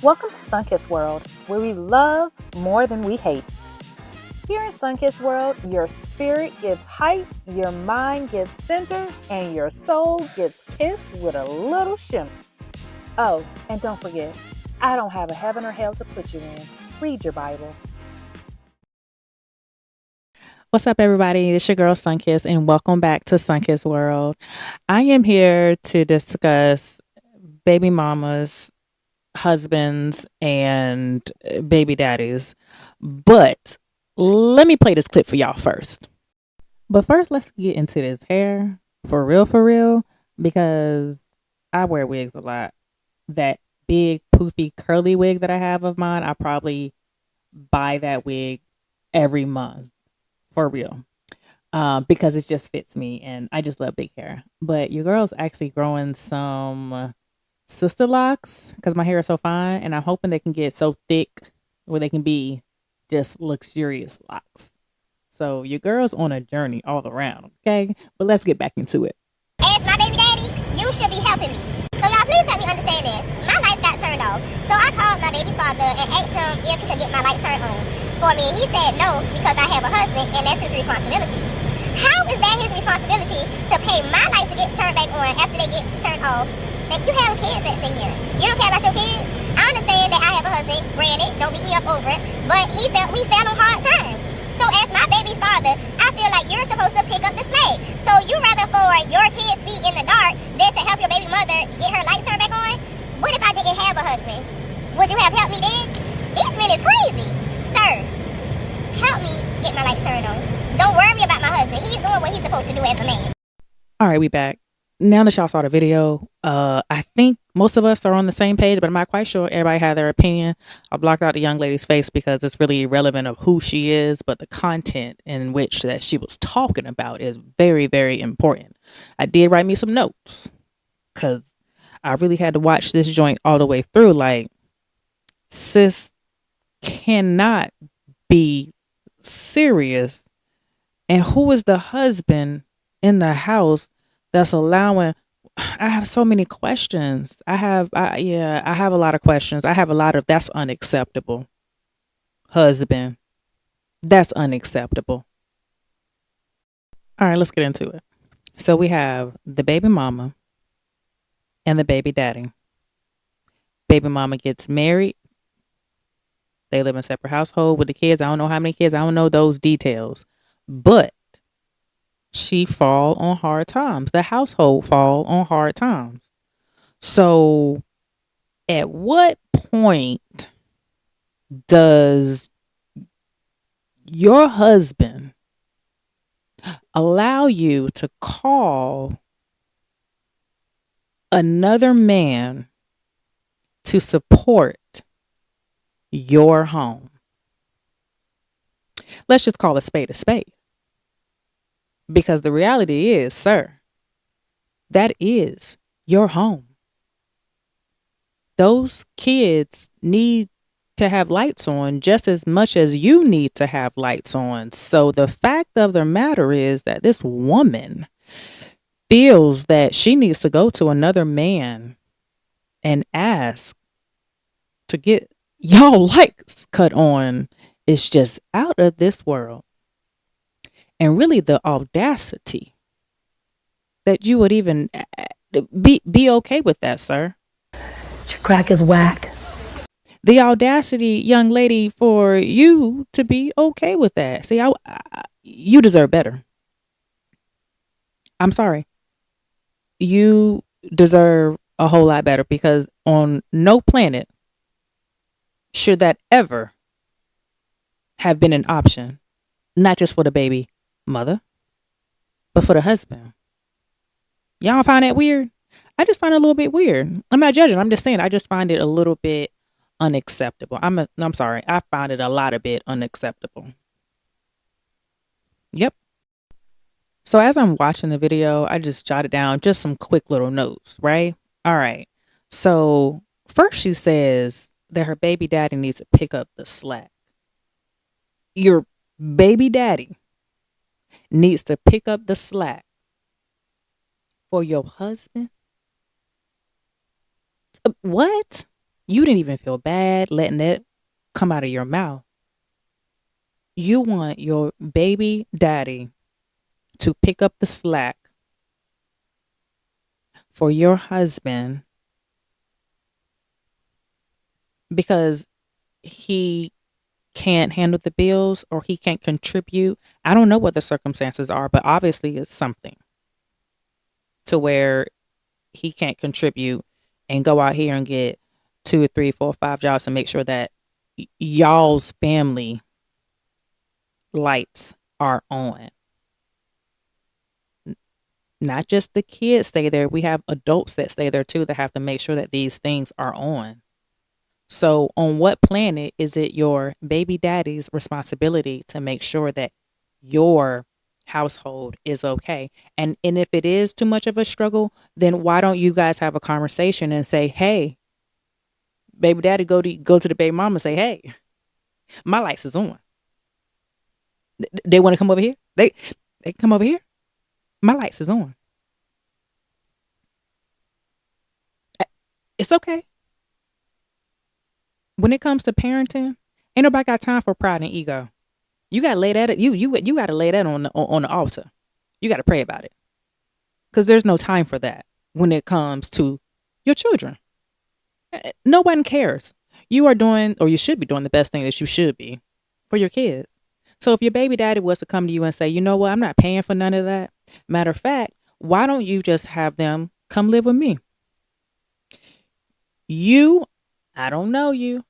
Welcome to Sunkissed World, where we love more than we hate. Here in Sunkissed World, your spirit gets hype, your mind gets centered, and your soul gets kissed with a little shimmer. Oh, and don't forget, I don't have a heaven or hell to put you in. Read your Bible. What's up, everybody? It's your girl Sunkissed, and welcome back to Sunkissed World. I am here to discuss baby mamas, husbands, and baby daddies. But let me play this clip for y'all first. But first, let's get into this hair for real, because I wear wigs a lot. That big, poofy, curly wig that I have of mine, I probably buy that wig every month. For real. Because it just fits me and I just love big hair. But your girl's actually growing some sister locks because my hair is so fine, and I'm hoping they can get so thick where they can be just luxurious locks. So your girl's on a journey all around, okay? But let's get back into it. As my baby daddy, you should be helping me. So y'all please help me understand this. My lights got turned off. So I called my baby's father and asked him if he could get my lights turned on for me. He said no, because I have a husband and that's his responsibility. How is that his responsibility to pay my lights to get turned back on after they get turned off? That you have kids that's in here. You don't care about your kids? I understand that I have a husband, granted, don't beat me up over it, but we fell on hard times. So as my baby's father, I feel like you're supposed to pick up the slack. So you rather for your kids be in the dark than to help your baby mother get her lights turned back on? What if I didn't have a husband? Would you have helped me then? This man is crazy. Sir, help me get my lights turned on. Don't worry about my husband. He's doing what he's supposed to do as a man. All right, we back. Now that y'all saw the video, I think most of us are on the same page, but I'm not quite sure. Everybody had their opinion. I blocked out the young lady's face because it's really irrelevant of who she is, but the content in which that she was talking about is very, very important. I did write me some notes because I really had to watch this joint all the way through. Like, sis cannot be serious. And who is the husband in the house that's allowing? I have so many questions. I have a lot of questions. I have a lot of that's unacceptable. Husband, that's unacceptable. All right, let's get into it. So we have the baby mama and the baby daddy. Baby mama gets married. They live in a separate household with the kids. I don't know how many kids. I don't know those details. But she fall on hard times. The household fall on hard times. So at what point does your husband allow you to call another man to support your home? Let's just call a spade a spade. Because the reality is, sir, that is your home. Those kids need to have lights on just as much as you need to have lights on. So the fact of the matter is that this woman feels that she needs to go to another man and ask to get y'all lights cut on is just out of this world. And really the audacity that you would even be okay with that, sir. Your crack is whack. The audacity, young lady, for you to be okay with that. See, you deserve better. I'm sorry. You deserve a whole lot better, because on no planet should that ever have been an option, not just for the baby mother, but for the husband. Y'all find that weird? I just find it a little bit weird. I'm not judging. I'm just saying I just find it a little bit unacceptable. I'm sorry. I find it a lot of bit unacceptable. Yep. So as I'm watching the video, I just jotted down just some quick little notes, right? All right. So first she says that her baby daddy needs to pick up the slack. Your baby daddy needs to pick up the slack for your husband? What? You didn't even feel bad letting that come out of your mouth. You want your baby daddy to pick up the slack for your husband because he can't handle the bills or he can't contribute. I don't know what the circumstances are, but obviously it's something to where he can't contribute and go out here and get 2 or 3, 4, 5 jobs to make sure that y'all's family lights are on. Not just the kids stay there. We have adults that stay there too that have to make sure that these things are on. So on what planet is it your baby daddy's responsibility to make sure that your household is okay? And if it is too much of a struggle, then why don't you guys have a conversation and say, hey, baby daddy, go to the baby mama and say, hey, my lights is on. They want to come over here? They come over here? My lights is on. It's okay. When it comes to parenting, ain't nobody got time for pride and ego. You gotta lay that you gotta lay that on the altar. You gotta pray about it, because there's no time for that when it comes to your children. No one cares. You are doing, or you should be doing, the best thing that you should be for your kids. So if your baby daddy was to come to you and say, you know what, I'm not paying for none of that. Matter of fact, why don't you just have them come live with me? I don't know you.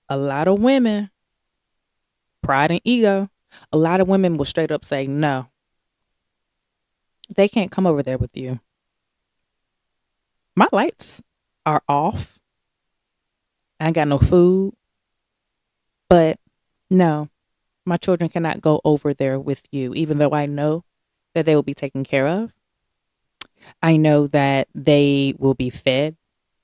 A lot of women, pride and ego, a lot of women will straight up say, no, they can't come over there with you. My lights are off. I ain't got no food. But no, my children cannot go over there with you, even though I know that they will be taken care of. I know that they will be fed.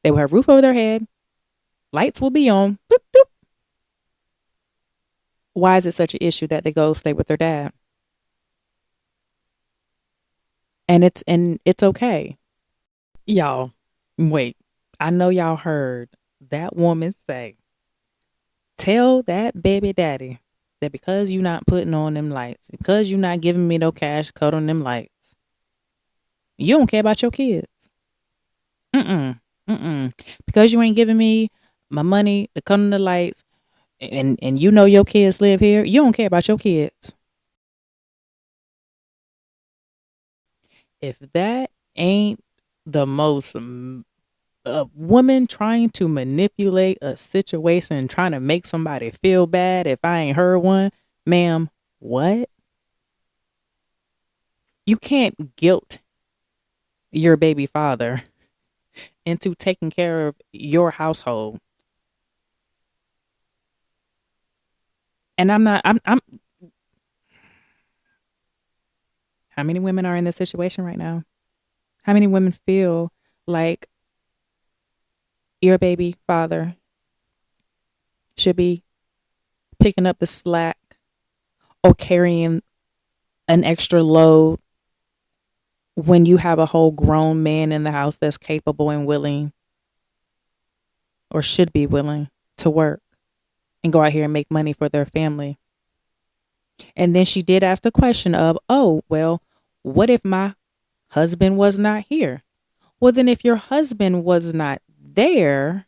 They will have a roof over their head. Lights will be on. Boop, boop. Why is it such an issue that they go stay with their dad? And it's okay. Y'all, wait. I know y'all heard that woman say, tell that baby daddy that because you not putting on them lights, because you not giving me no cash to cut on them lights, you don't care about your kids. Because you ain't giving me my money to cut on the lights, and you know your kids live here, you don't care about your kids. If that ain't the most a woman trying to manipulate a situation, trying to make somebody feel bad, if I ain't heard one, ma'am, what? You can't guilt your baby father into taking care of your household. And I'm how many women are in this situation right now? How many women feel like your baby father should be picking up the slack or carrying an extra load when you have a whole grown man in the house that's capable and willing, or should be willing, to work and go out here and make money for their family? And then she did ask the question of, oh, well, what if my husband was not here? Well, then if your husband was not there,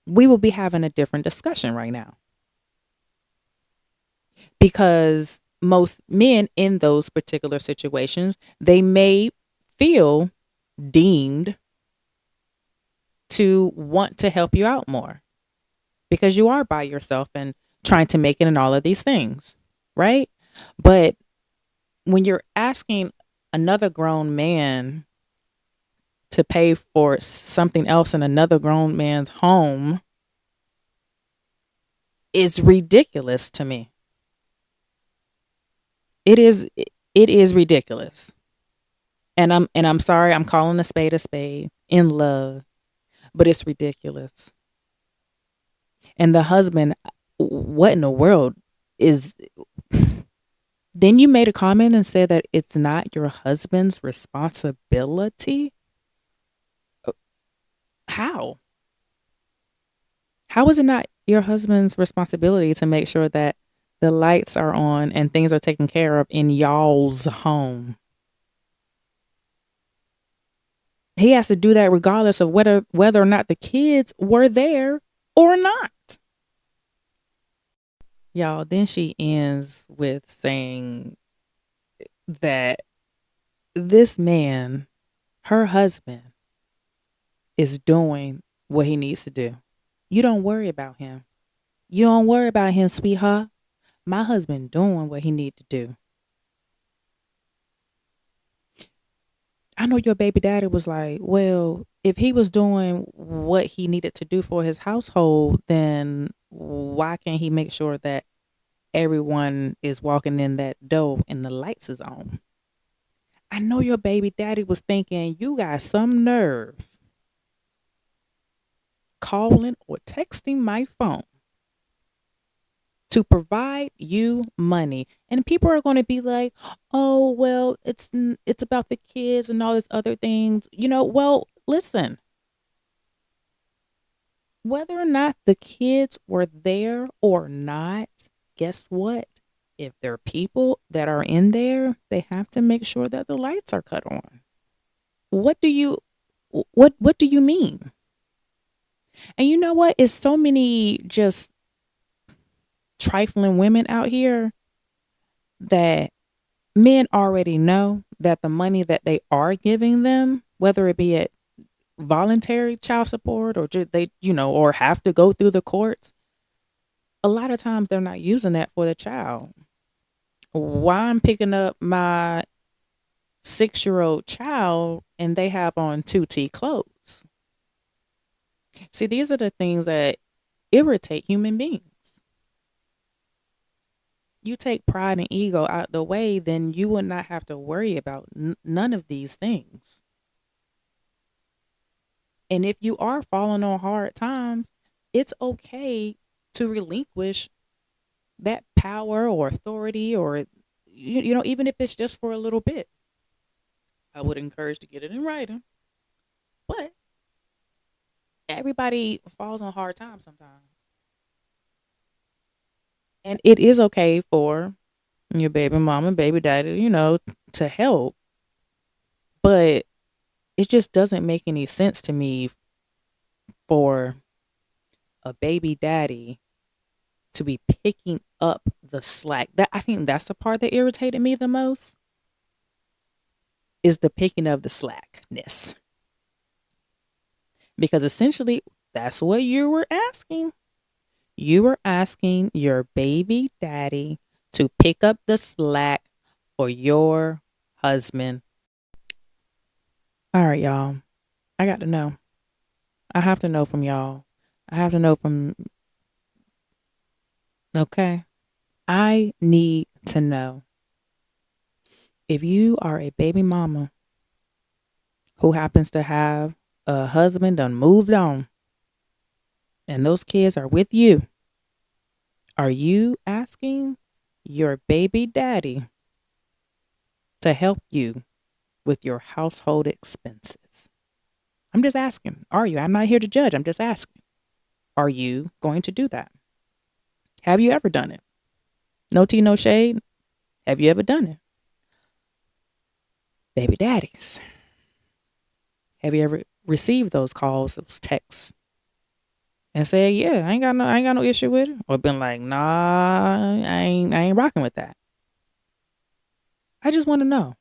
we will be having a different discussion right now. Because most men in those particular situations, they may feel deemed to want to help you out more because you are by yourself and trying to make it in all of these things, right? But when you're asking another grown man to pay for something else in another grown man's home, is ridiculous to me. It is ridiculous. And I'm sorry, I'm calling a spade in love, but it's ridiculous. And the husband, what in the world is... Then you made a comment and said that it's not your husband's responsibility. How? How is it not your husband's responsibility to make sure that the lights are on and things are taken care of in y'all's home? He has to do that regardless of whether or not the kids were there or not. Y'all, then she ends with saying that this man, her husband, is doing what he needs to do. You don't worry about him. You don't worry about him, sweetheart. My husband doing what he need to do. I know your baby daddy was like, well, if he was doing what he needed to do for his household, then why can't he make sure that everyone is walking in that door and the lights is on? I know your baby daddy was thinking, you got some nerve calling or texting my phone to provide you money. And people are going to be like, oh, well, it's about the kids and all these other things. Well, listen, whether or not the kids were there or not, guess what? If there are people that are in there, they have to make sure that the lights are cut on. What do you mean? And you know what? It's so many just trifling women out here that men already know that the money that they are giving them, whether it be at voluntary child support or or have to go through the courts, a lot of times they're not using that for the child. Why I'm picking up my 6-year-old child and they have on 2T clothes? See, these are the things that irritate human beings. You take pride and ego out the way, then you would not have to worry about none of these things. And if you are falling on hard times, it's okay to relinquish that power or authority, or even if it's just for a little bit. I would encourage to get it in writing. But everybody falls on hard times sometimes. And it is okay for your baby mama, baby daddy, to help. But it just doesn't make any sense to me for a baby daddy to be picking up the slack. I think that's the part that irritated me the most, is the picking of the slackness. Because essentially, that's what you were asking. You were asking your baby daddy to pick up the slack for your husband. All right, y'all. I got to know. I have to know from y'all. I have to know from... Okay. I need to know. If you are a baby mama who happens to have a husband done moved on, and those kids are with you, are you asking your baby daddy to help you with your household expenses? I'm just asking. Are you? I'm not here to judge. I'm just asking. Are you going to do that? Have you ever done it? No tea, no shade. Have you ever done it? Baby daddies, have you ever received those calls, those texts, and said, yeah, I ain't got no issue with it? Or been like, nah, I ain't rocking with that. I just want to know.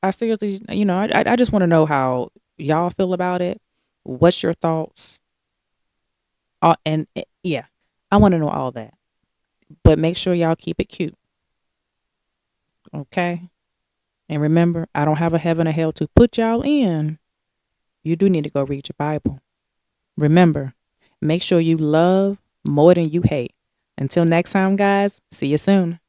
I seriously, I just want to know how y'all feel about it. What's your thoughts? Yeah, I want to know all that. But make sure y'all keep it cute. Okay? And remember, I don't have a heaven or hell to put y'all in. You do need to go read your Bible. Remember, make sure you love more than you hate. Until next time, guys, see you soon.